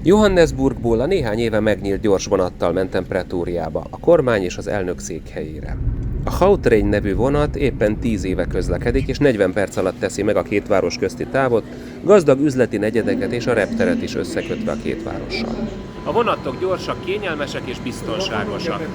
Johannesburgból a néhány éve megnyílt gyorsvonattal mentem Pretóriába, a kormány és az elnök székhelyére. A Gautrain nevű vonat éppen 10 éve közlekedik, és 40 perc alatt teszi meg a két város közti távot, gazdag üzleti negyedeket és a repteret is összekötve a két várossal. A vonatok gyorsak, kényelmesek és biztonságosak.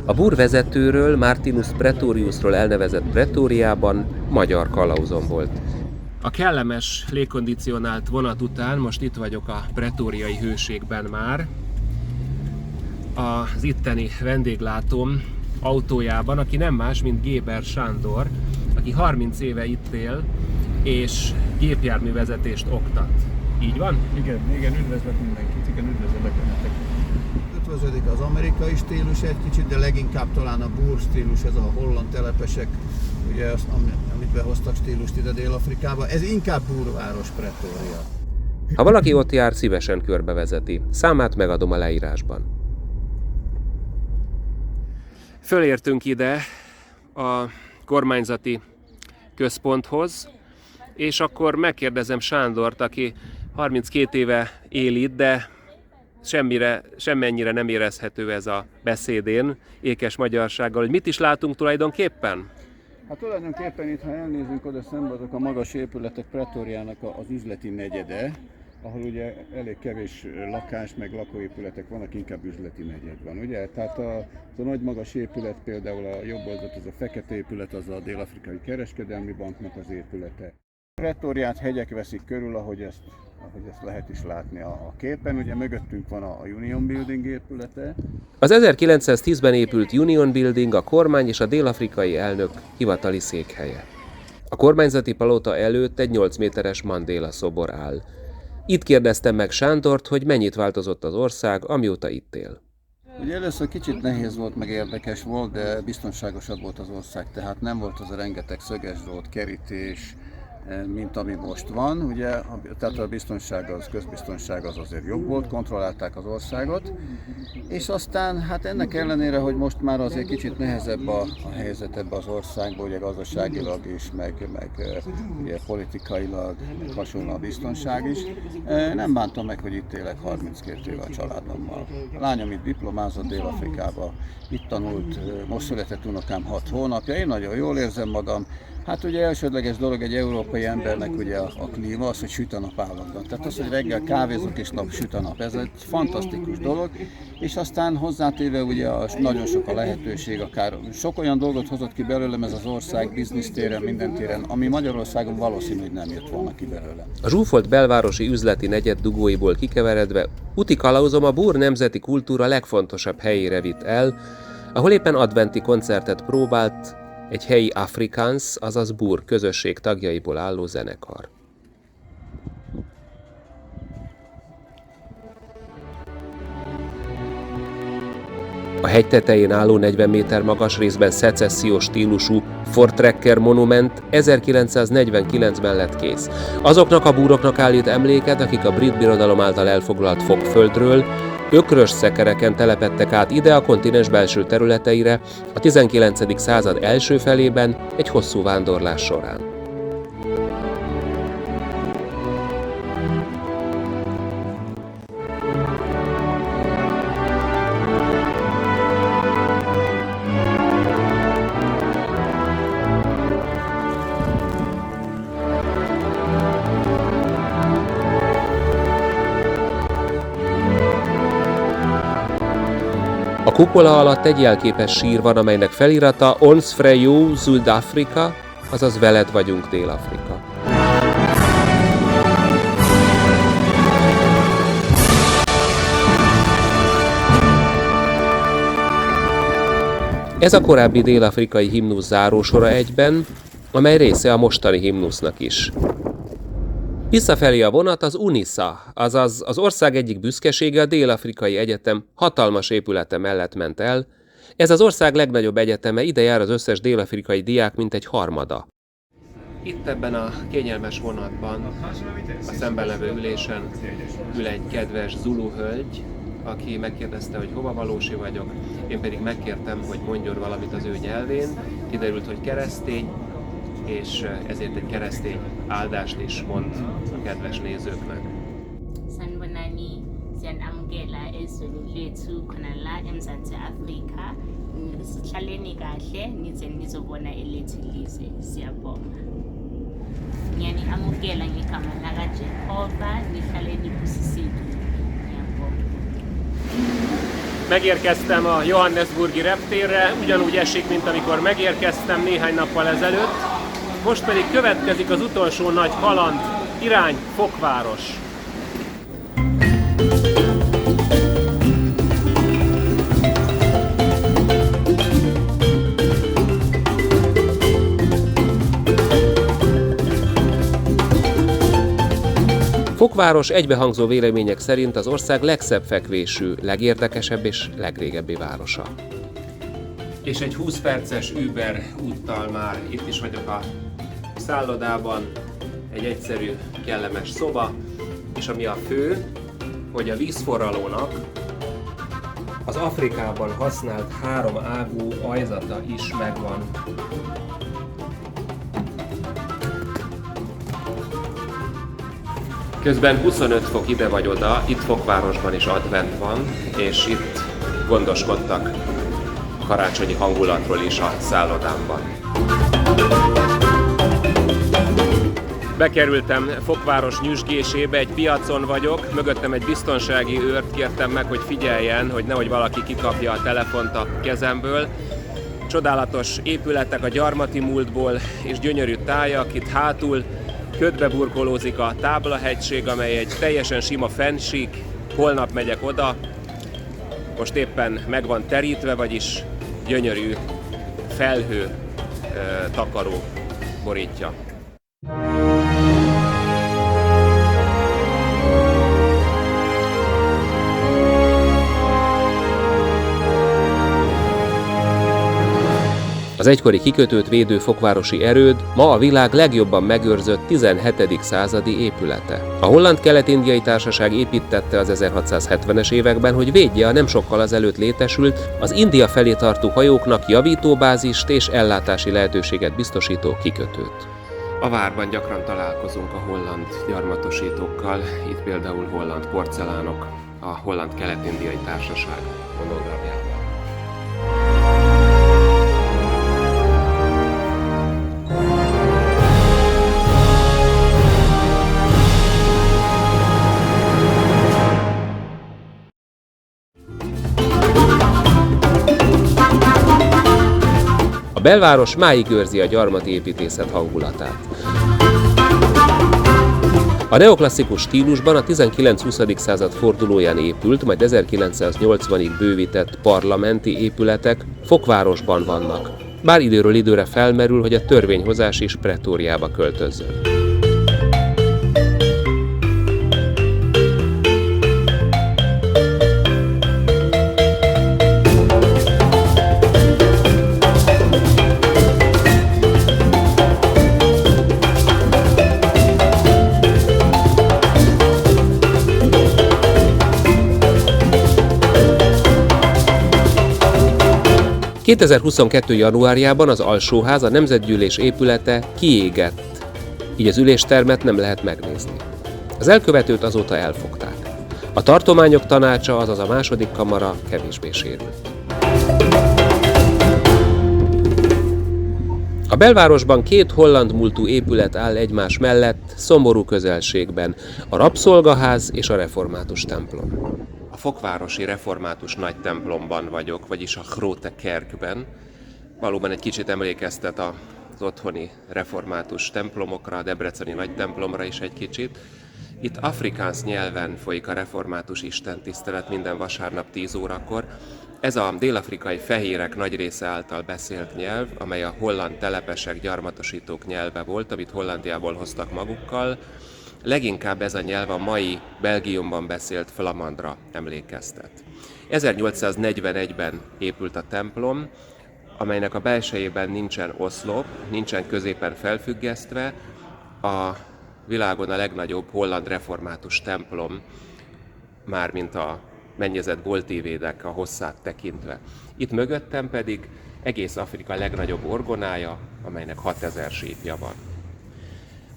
A Búr vezetőről, Martinus Pretoriusról elnevezett Pretóriában magyar kalauzom volt. A kellemes, légkondicionált vonat után most itt vagyok a pretóriai hőségben már. Az itteni vendéglátóm autójában, aki nem más, mint Géber Sándor, aki 30 éve itt él, és gépjárművezetést oktat. Így van? Igen, üdvözlök mindenkit, üdvözlök önöket. Ötvöződik az amerikai stílus egy kicsit, de leginkább talán a búr stílus, ez a holland telepesek, ugye azt, amit behoztak stílust ide Dél-Afrikába, ez inkább búrváros Pretória. Ha valaki ott jár, szívesen körbevezeti. Számát megadom a leírásban. Fölértünk ide a kormányzati központhoz, és akkor megkérdezem Sándort, aki 32 éve él itt, de semmennyire nem érezhető ez a beszédén, ékes magyarsággal, hogy mit is látunk tulajdonképpen? Hát tulajdonképpen itt, ha elnézünk oda szembe, azok a magas épületek Pretóriának az üzleti negyede, ahol ugye elég kevés lakás, meg lakóépületek vannak, inkább üzleti negyed van, ugye? Tehát az a nagy magas épület, például a jobb oldalt, az a fekete épület, az a Dél-Afrikai Kereskedelmi Banknak az épülete. Pretóriát hegyek veszik körül, ahogy ezt lehet is látni a képen. Ugye mögöttünk van a Union Building épülete. Az 1910-ben épült Union Building a kormány és a dél-afrikai elnök hivatali székhelye. A kormányzati palota előtt egy 8 méteres Mandela szobor áll. Itt kérdeztem meg Sándort, hogy mennyit változott az ország, amióta itt él. Ugye először kicsit nehéz volt, meg érdekes volt, de biztonságosabb volt az ország, tehát nem volt az a rengeteg szögesdrót, kerítés, mint ami most van, ugye, tehát a biztonság, közbiztonság az azért jobb volt, kontrollálták az országot, és aztán hát ennek ellenére, hogy most már azért kicsit nehezebb a helyzet ebbe az országban, ugye gazdaságilag is, meg ugye politikailag, meg hasonló a biztonság is, nem bántam meg, hogy itt élek 32 éve a családommal. A lányom itt diplomázott Dél-Afrikába, itt tanult, most született unokám 6 hónapja, én nagyon jól érzem magam. Hát ugye elsődleges dolog egy európai embernek ugye a klíma, az, hogy süt a nap állandóan. Tehát az, hogy reggel kávézok és süt a nap, ez egy fantasztikus dolog, és aztán hozzátéve ugye nagyon sok a lehetőség, akár sok olyan dolgot hozott ki belőlem ez az ország biznisztéren, minden téren, ami Magyarországon valószínű, hogy nem jött volna ki belőlem. A zsúfolt belvárosi üzleti negyed dugóiból kikeveredve úti kalauzom a Búr nemzeti kultúra legfontosabb helyére vitt el, ahol éppen adventi koncertet próbált egy helyi Afrikaans, azaz Búr közösség tagjaiból álló zenekar. A hegy tetején álló 40 méter magas, részben szecessziós stílusú Voortrekker monument 1949-ben lett kész. Azoknak a búroknak állít emléket, akik a brit birodalom által elfoglalt Fogföldről ökrös szekereken telepedtek át ide a kontinens belső területeire a 19. század első felében egy hosszú vándorlás során. A kupola alatt egy jelképes sír van, amelynek felirata Ons Frejo Zuid-Afrika, azaz veled vagyunk Dél-Afrika. Ez a korábbi dél-afrikai himnusz zárósora egyben, amely része a mostani himnusznak is. Visszafelé a vonat az UNISA, azaz az ország egyik büszkesége, a Dél-Afrikai Egyetem hatalmas épülete mellett ment el. Ez az ország legnagyobb egyeteme, ide jár az összes dél-afrikai diák mintegy harmada. Itt ebben a kényelmes vonatban, a szemben levő ülésen ül egy kedves zulu hölgy, aki megkérdezte, hogy hova valósi vagyok, én pedig megkértem, hogy mondjon valamit az ő nyelvén. Kiderült, hogy keresztény, és ezért egy keresztény áldást is mond a kedves nézőknek. Sanibonani, siyanamukela ezweni lethu khona la eMzantsi Afrika. Sihlaleni kahle nize nizobona elethu ilizwe. Siyabonga. Ngiyaniamukela ngegama lakaJehova, nihlale nibusisile. Ngiyabonga. Megérkeztem a Johannesburgi reptérre, ugyanúgy esik, mint amikor megérkeztem néhány nappal ezelőtt. Most pedig következik az utolsó nagy kaland, irány Fokváros. Fokváros egybehangzó vélemények szerint az ország legszebb fekvésű, legérdekesebb és legrégebbi városa. És egy 20 perces Uber úttal már itt is vagyok a szállodában, egy egyszerű, kellemes szoba, és ami a fő, hogy a vízforralónak az Afrikában használt 3 ágú ajzata is megvan. Közben 25 fok ide vagy oda, itt Fokvárosban is advent van, és itt gondoskodtak karácsonyi hangulatról is a szállodámban. Bekerültem Fokváros nyüzsgésébe, egy piacon vagyok, mögöttem egy biztonsági őrt, kértem meg, hogy figyeljen, hogy nehogy valaki kikapja a telefont a kezemből. Csodálatos épületek a gyarmati múltból és gyönyörű tájak, itt hátul ködbe burkolózik a Táblahegység, amely egy teljesen sima fennsík, holnap megyek oda. Most éppen meg van terítve, vagyis gyönyörű felhő takaró borítja. Az egykori kikötőt védő fokvárosi erőd ma a világ legjobban megőrzött 17. századi épülete. A Holland Kelet-Indiai Társaság építtette az 1670-es években, hogy védje a nem sokkal azelőtt létesült, az India felé tartó hajóknak javítóbázist és ellátási lehetőséget biztosító kikötőt. A várban gyakran találkozunk a holland gyarmatosítókkal, itt például holland porcelánok, a Holland Kelet-Indiai Társaság monogramjával. A belváros máig őrzi a gyarmati építészet hangulatát. A neoklasszikus stílusban a 19-20. század fordulóján épült, majd 1980-ig bővített parlamenti épületek Fokvárosban vannak, bár időről időre felmerül, hogy a törvényhozás is Pretóriába költözzön. – 2022. januárjában az Alsóház, a Nemzetgyűlés épülete kiégett, így az üléstermet nem lehet megnézni. Az elkövetőt azóta elfogták. A tartományok tanácsa, azaz a második kamara kevésbé sérült. A belvárosban 2 holland múltú épület áll egymás mellett, szomorú közelségben, a Rabszolgaház és a Református templom. A fokvárosi református nagy templomban vagyok, vagyis a Grote Kerkben. Valóban egy kicsit emlékeztet az otthoni református templomokra, a debreceni nagy templomra is egy kicsit. Itt afrikáns nyelven folyik a református istentisztelet minden vasárnap 10 órakor. Ez a dél-afrikai fehérek nagy része által beszélt nyelv, amely a holland telepesek, gyarmatosítók nyelve volt, amit Hollandiából hoztak magukkal. Leginkább ez a nyelv a mai Belgiumban beszélt flamandra emlékeztet. 1841-ben épült a templom, amelynek a belsejében nincsen oszlop, nincsen középen felfüggesztve, a világon a legnagyobb holland református templom, mármint a mennyezett boltívédek a hosszát tekintve. Itt mögöttem pedig egész Afrika legnagyobb orgonája, amelynek 6000 sípja van.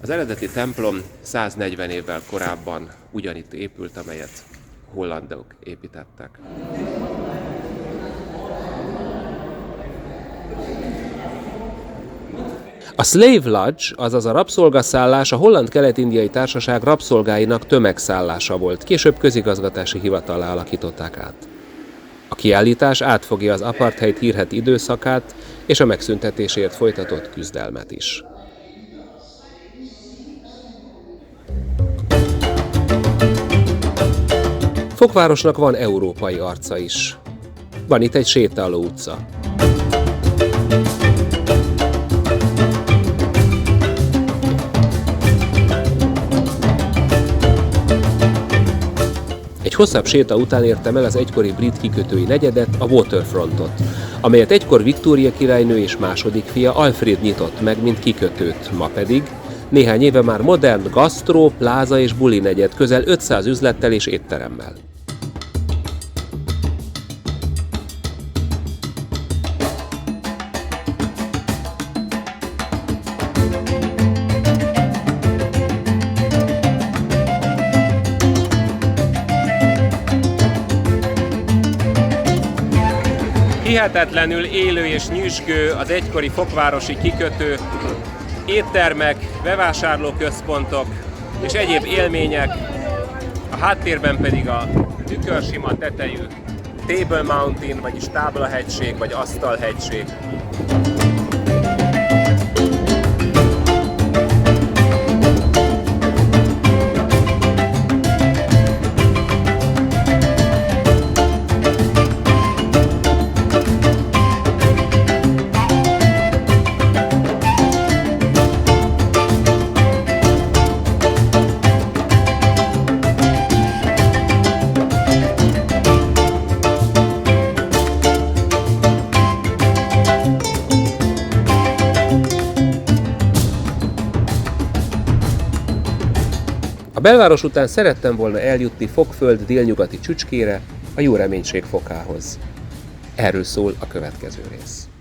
Az eredeti templom 140 évvel korábban ugyanitt épült, amelyet hollandok építettek. A Slave Lodge, azaz a rabszolgaszállás a Holland Kelet-Indiai Társaság rabszolgáinak tömegszállása volt, később közigazgatási hivatallá alakították át. A kiállítás átfogja az apartheid hírhedt időszakát és a megszüntetésért folytatott küzdelmet is. Fokvárosnak van európai arca is. Van itt egy sétáló utca. Egy hosszabb séta után értem el az egykori brit kikötői negyedet, a Waterfrontot, amelyet egykor Viktória királynő és második fia Alfred nyitott meg, mint kikötőt, ma pedig néhány éve már modern gasztró, pláza és buli negyed, közel 500 üzlettel és étteremmel. Hihetetlenül élő és nyüzsgő az egykori fokvárosi kikötő, éttermek, bevásárlóközpontok és egyéb élmények, a háttérben pedig a tükörsima tetejű Table Mountain, vagyis táblahegység vagy asztalhegység. A belváros után szerettem volna eljutni Fokföld délnyugati csücskére, a Jóreménység fokához. Erről szól a következő rész.